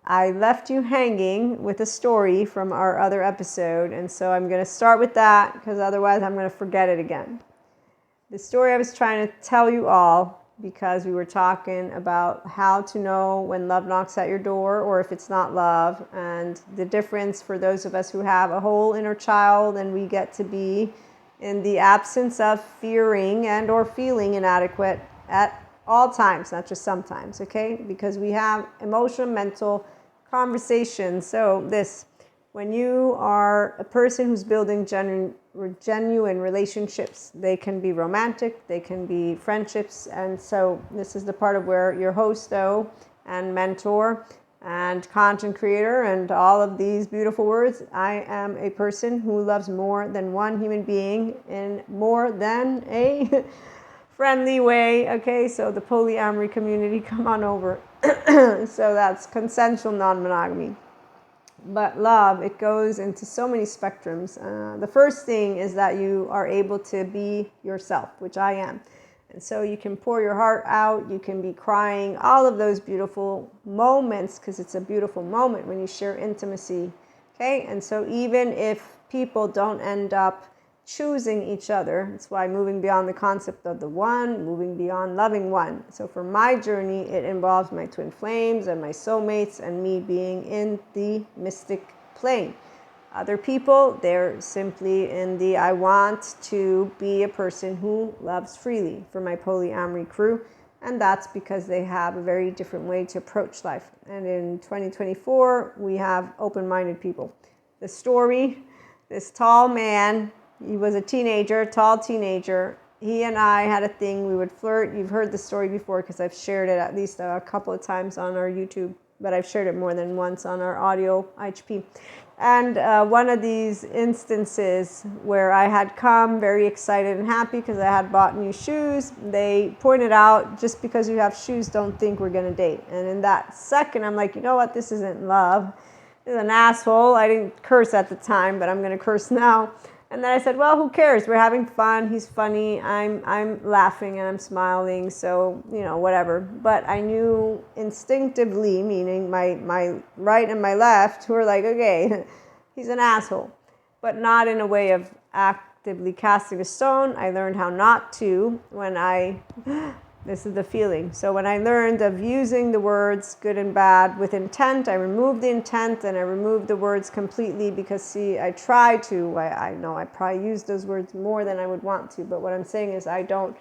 I left you hanging with a story from our other episode, and so I'm going to start with that because otherwise I'm going to forget it again. The story I was trying to tell you all, because we were talking about how to know when love knocks at your door or if it's not love, and the difference for those of us who have a whole inner child and we get to be in the absence of fearing and or feeling inadequate at all times, not just sometimes, okay? Because we have emotional, mental conversations. So when you are a person who's building genuine relationships, they can be romantic, they can be friendships, and so this is the part of where your host though, and mentor, and content creator, and all of these beautiful words. I am a person who loves more than one human being in more than a friendly way, okay? So the polyamory community, come on over. So that's consensual non-monogamy. But love, it goes into so many spectrums. The first thing is that you are able to be yourself, which I am. And so you can pour your heart out, you can be crying, all of those beautiful moments, because it's a beautiful moment when you share intimacy, okay? And so even if people don't end up choosing each other, that's why moving beyond the concept of the one, moving beyond loving one. So for my journey, it involves my twin flames and my soulmates and me being in the mystic plane. Other people, they're simply in the I want to be a person who loves freely, for my polyamory crew. And that's because they have a very different way to approach life. And in 2024, we have open-minded people. The story, this tall man, he was a teenager, tall teenager. He and I had a thing, we would flirt. You've heard the story before because I've shared it at least a couple of times on our YouTube, but I've shared it more than once on our audio IHP. And one of these instances where I had come very excited and happy because I had bought new shoes, they pointed out, just because you have shoes, don't think we're going to date. And in that second, I'm like, you know what? This isn't love. This is an asshole. I didn't curse at the time, but I'm going to curse now. And then I said, well, who cares? We're having fun. He's funny. I'm laughing and I'm smiling. So, whatever. But I knew instinctively, meaning my right and my left, who were like, okay, he's an asshole. But not in a way of actively casting a stone. I learned how not to this is the feeling. So when I learned of using the words good and bad with intent, I removed the intent and I removed the words completely because, see, I try to. I know I probably use those words more than I would want to, but what I'm saying is I don't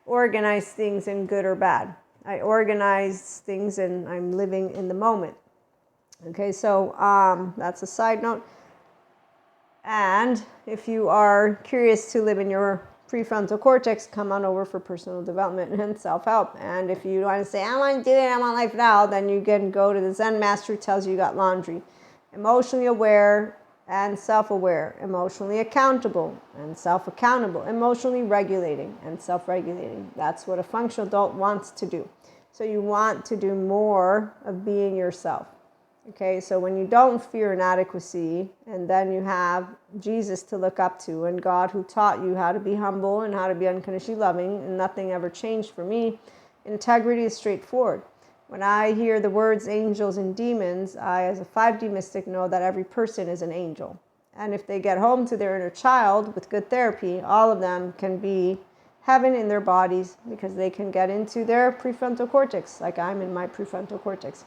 organize things in good or bad. I organize things and I'm living in the moment. Okay, so that's a side note. And if you are curious to live in your prefrontal cortex, come on over for personal development and self-help. And if you want to say, I want to do it, I want life now, then you can go to the Zen master who tells you got laundry. Emotionally aware and self-aware, emotionally accountable and self-accountable, emotionally regulating and self-regulating. That's what a functional adult wants to do. So you want to do more of being yourself. Okay, so when you don't fear inadequacy, and then you have Jesus to look up to, and God who taught you how to be humble and how to be unconditionally loving, and nothing ever changed for me, integrity is straightforward. When I hear the words angels and demons, I, as a 5D mystic, know that every person is an angel. And if they get home to their inner child with good therapy, all of them can be heaven in their bodies because they can get into their prefrontal cortex, like I'm in my prefrontal cortex.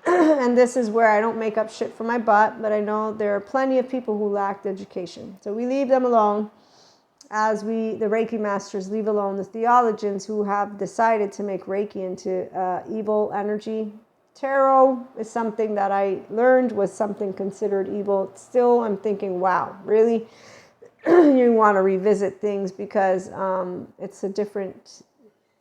And this is where I don't make up shit for my butt, but I know there are plenty of people who lack education. So we leave them alone, as the Reiki masters leave alone the theologians who have decided to make Reiki into evil energy. Tarot is something that I learned was something considered evil. Still, I'm thinking, wow, really? You want to revisit things because it's a different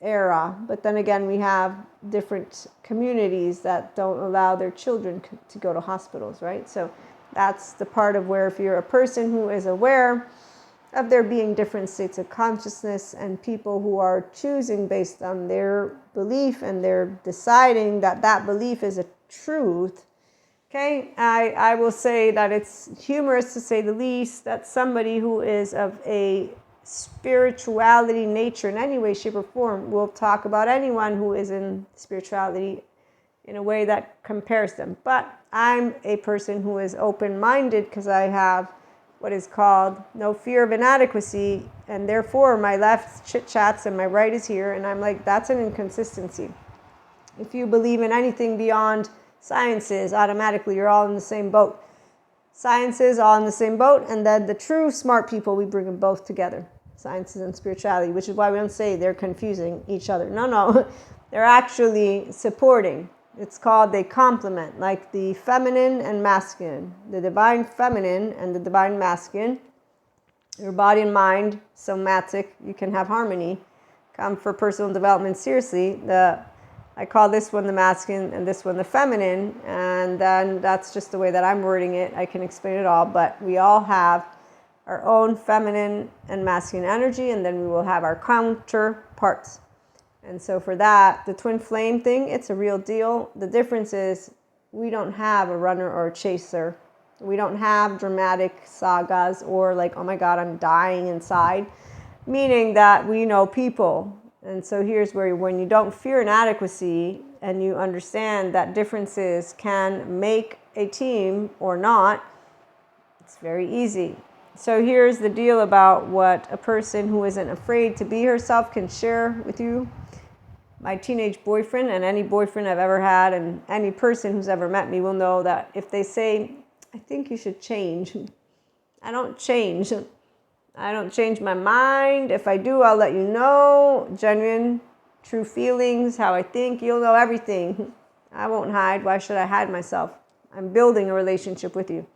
era, but then again we have different communities that don't allow their children to go to hospitals, right? So that's the part of where if you're a person who is aware of there being different states of consciousness and people who are choosing based on their belief and they're deciding that that belief is a truth, okay, I will say that it's humorous to say the least that somebody who is of a spirituality nature in any way, shape, or form will talk about anyone who is in spirituality in a way that compares them. But I'm a person who is open-minded because I have what is called no fear of inadequacy, and therefore my left chit-chats and my right is here, and I'm like, that's an inconsistency. If you believe in anything beyond sciences, automatically you're all in the same boat. Sciences all in the same boat, and then the true smart people, we bring them both together. Sciences and spirituality, which is why we don't say they're confusing each other. No, they're actually supporting. It's called they complement, like the feminine and masculine, the divine feminine and the divine masculine. Your body and mind, somatic, you can have harmony. Come for personal development seriously. I call this one the masculine and this one the feminine, and then that's just the way that I'm wording it. I can explain it all, but we all have our own feminine and masculine energy, and then we will have our counterparts. And so for that, the twin flame thing, it's a real deal. The difference is we don't have a runner or a chaser. We don't have dramatic sagas or like, oh my God, I'm dying inside, meaning that we know people. And so here's where when you don't fear inadequacy and you understand that differences can make a team or not, it's very easy. So here's the deal about what a person who isn't afraid to be herself can share with you. My teenage boyfriend, and any boyfriend I've ever had, and any person who's ever met me will know that if they say, I think you should change, I don't change. I don't change my mind. If I do, I'll let you know. Genuine, true feelings, how I think, you'll know everything. I won't hide. Why should I hide myself? I'm building a relationship with you.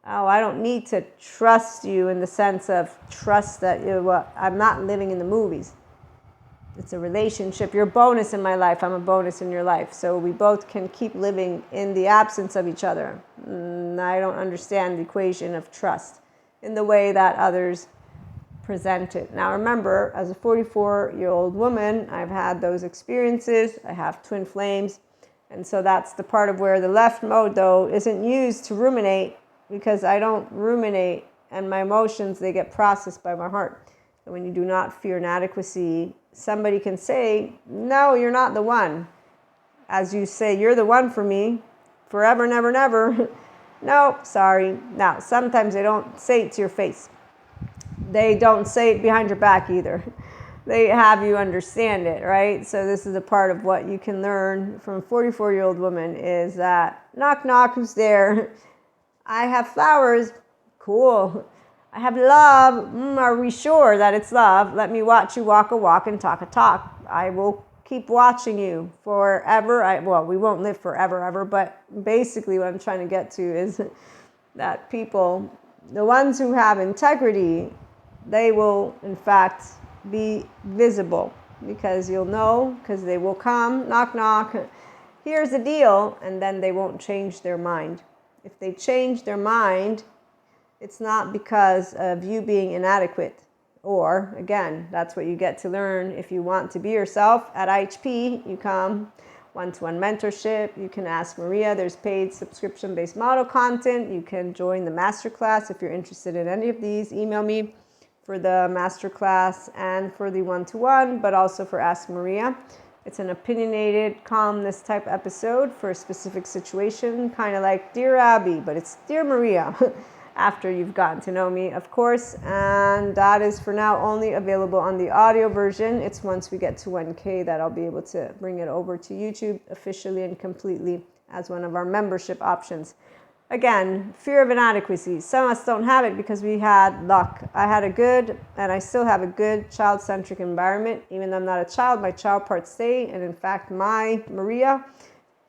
Oh, I don't need to trust you in the sense of trust that I'm not living in the movies. It's a relationship. You're a bonus in my life. I'm a bonus in your life. So we both can keep living in the absence of each other. I don't understand the equation of trust in the way that others present it. Now remember, as a 44-year-old woman, I've had those experiences. I have twin flames. And so that's the part of where the left mode, though, isn't used to ruminate, because I don't ruminate, and my emotions, they get processed by my heart. And when you do not fear inadequacy, somebody can say, no, you're not the one. As you say, you're the one for me, forever, never, never. No, sorry. Now, sometimes they don't say it to your face. They don't say it behind your back either. They have you understand it, right? So this is a part of what you can learn from a 44-year-old woman is that, knock, knock, who's there? I have flowers. Cool. I have love. Are we sure that it's love? Let me watch you walk a walk and talk a talk. I will keep watching you forever. We won't live forever, ever, but basically what I'm trying to get to is that people, the ones who have integrity, they will, in fact, be visible, because you'll know, because they will come, knock, knock, here's the deal, and then they won't change their mind. If they change their mind, it's not because of you being inadequate. Or, again, that's what you get to learn if you want to be yourself. At IHP, you come one-to-one mentorship. You can ask Maria. There's paid subscription-based model content. You can join the masterclass if you're interested in any of these. Email me for the masterclass and for the one-to-one, but also for Ask Maria. It's an opinionated, calmness type episode for a specific situation, kind of like Dear Abby, but it's Dear Maria. After you've gotten to know me, of course. And that is for now only available on the audio version. It's once we get to 1K that I'll be able to bring it over to YouTube officially and completely as one of our membership options. Again, fear of inadequacy. Some of us don't have it because we had luck. I had a good, and I still have a good child-centric environment. Even though I'm not a child, my child parts stay. And in fact, my Maria,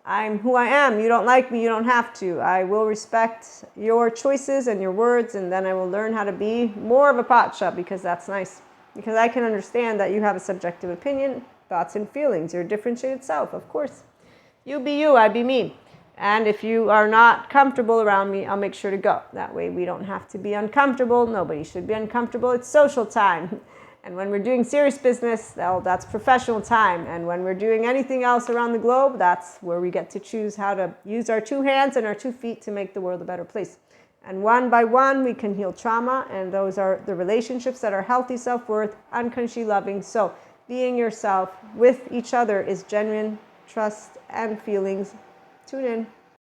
I'm who I am. You don't like me, you don't have to. I will respect your choices and your words, and then I will learn how to be more of a potshot, because that's nice. Because I can understand that you have a subjective opinion, thoughts and feelings. You're a differentiated self, of course. You be you, I be me. And if you are not comfortable around me, I'll make sure to go. That way we don't have to be uncomfortable. Nobody should be uncomfortable. It's social time. And when we're doing serious business, well, that's professional time. And when we're doing anything else around the globe, that's where we get to choose how to use our 2 hands and our 2 feet to make the world a better place. And one by one, we can heal trauma. And those are the relationships that are healthy, self-worth, unconsciously loving. So being yourself with each other is genuine, trust, and feelings. Tune in.